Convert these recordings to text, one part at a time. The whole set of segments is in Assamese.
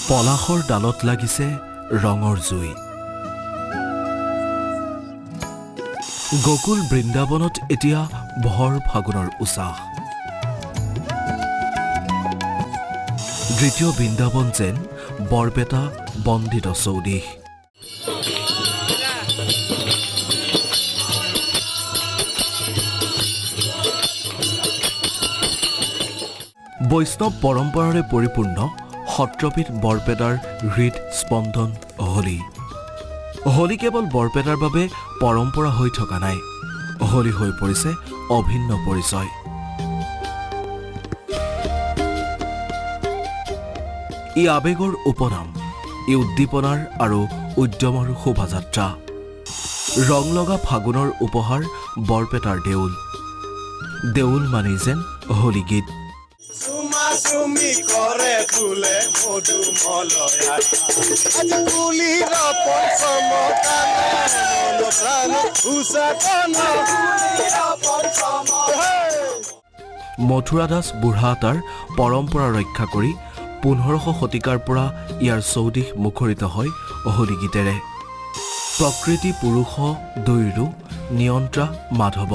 পলাশৰ ডালত লাগিছে ৰঙৰ জুই। গোকুল বৃন্দাবনত এতিয়া ভৰ ফাগুনৰ উছাহ। দ্বিতীয় বৃন্দাবন যেন বৰপেটা বন্দিত চৌদিশ। বৈষ্ণৱ পৰম্পৰাৰে পৰিপূৰ্ণ সত্ৰপীঠ বৰপেটাৰ হৃদ স্পন্দন হোলী। হোলী কেৱল বৰপেটাৰ বাবে পৰম্পৰা হৈ থকা নাই, হোলী হৈ পৰিছে অভিন্ন পৰিচয়। ই আৱেগৰ উপনাম, ই উদ্দীপনাৰ আৰু উদ্যমৰ শোভাযাত্ৰা। ৰং লগা ফাগুনৰ উপহাৰ বৰপেটাৰ দেউল। দেউল মানেই যেন হোলী গীত। চুমি কৰে ফুলে মধু মলয়া আজ কুলিৰ পঞ্চমতানে মন প্ৰাণ উচাতন মথুৰা দাস বুঢ়াআটাৰ পৰম্পৰা ৰক্ষা কৰি 1500 শতিকাৰ পৰা ইয়াৰ চৌদিশ মুখৰিত হয় হোলী গীতেৰে। প্ৰকৃতি পুৰুষ দুইৰো নিয়ন্ত্ৰা মাধৱ,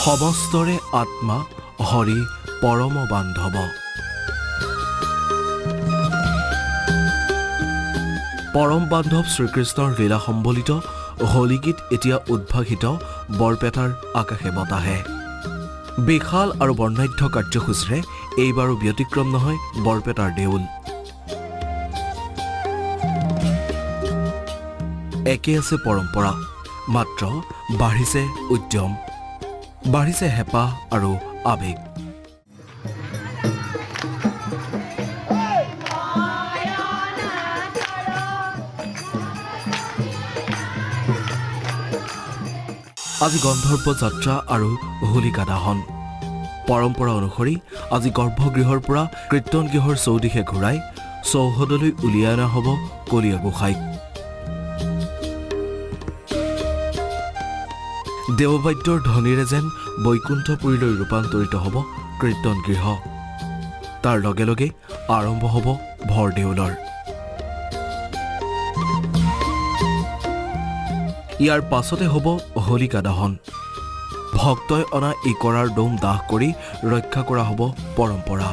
সমস্তৰে আত্মা হৰি পৰম বান্ধৱ। পৰম বান্ধৱ শ্ৰীকৃষ্ণৰ লীলা সম্বলিত হোলী গীত এতিয়া উদ্ভাসিত বৰপেটাৰ আকাশে বতাহে। বিশাল আৰু বৰ্ণাঢ্য কাৰ্যসূচীৰে এইবাৰো ব্যতিক্ৰম নহয় বৰপেটাৰ দেউল। একে আছে পৰম্পৰা, মাত্ৰ বাঢ়িছে উদ্যম, বাঢ়িছে হেঁপাহ আৰু আৱেগ। আজি গন্ধৰ্ব যাত্ৰা আৰু হোলিকা দাহন। পৰম্পৰা অনুসৰি আজি গৰ্ভগৃহৰ পৰা কীৰ্তন গৃহৰ চৌদিশে ঘূৰাই চৌহদলৈ উলিয়াই অনা হ'ব কলীয়া গোসাঁইক। দেৱবাদ্যৰ ধ্বনিৰে যেন বৈকুণ্ঠপুৰীলৈ ৰূপান্তৰিত হ'ব কীৰ্তন গৃহ। তাৰ লগে লগে আৰম্ভ হ'ব ভৰ দেউলৰ। ইয়াৰ পাছতে হ'ব হোলিকা দহন। ভক্তই অনা ইকৰাৰ দম দাহ কৰি ৰক্ষা কৰা হ'ব পৰম্পৰা।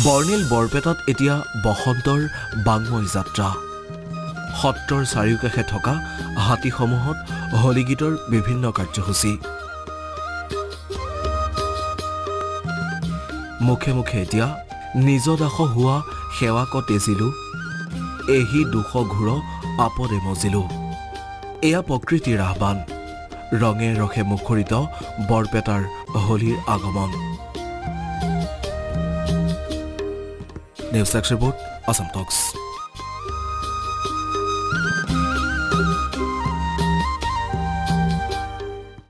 বৰ্ণিল বৰপেটাত এতিয়া বসন্তৰ বাংময় যাত্ৰা। সত্ৰৰ চাৰিওকাষে থকা হাতীসমূহত হোলী গীতৰ বিভিন্ন কাৰ্যসূচী। মুখে মুখে এতিয়া নিজ দাস হোৱা সেৱাক তেজিলো, এহি দুখ ঘূৰ আপদে মজিলো। এয়া প্ৰকৃতিৰ আহ্বান, ৰঙে ৰসে মুখৰিত বৰপেটাৰ হোলীৰ আগমন। নিউজ ৰিপৰ্ট, আসাম টক্স।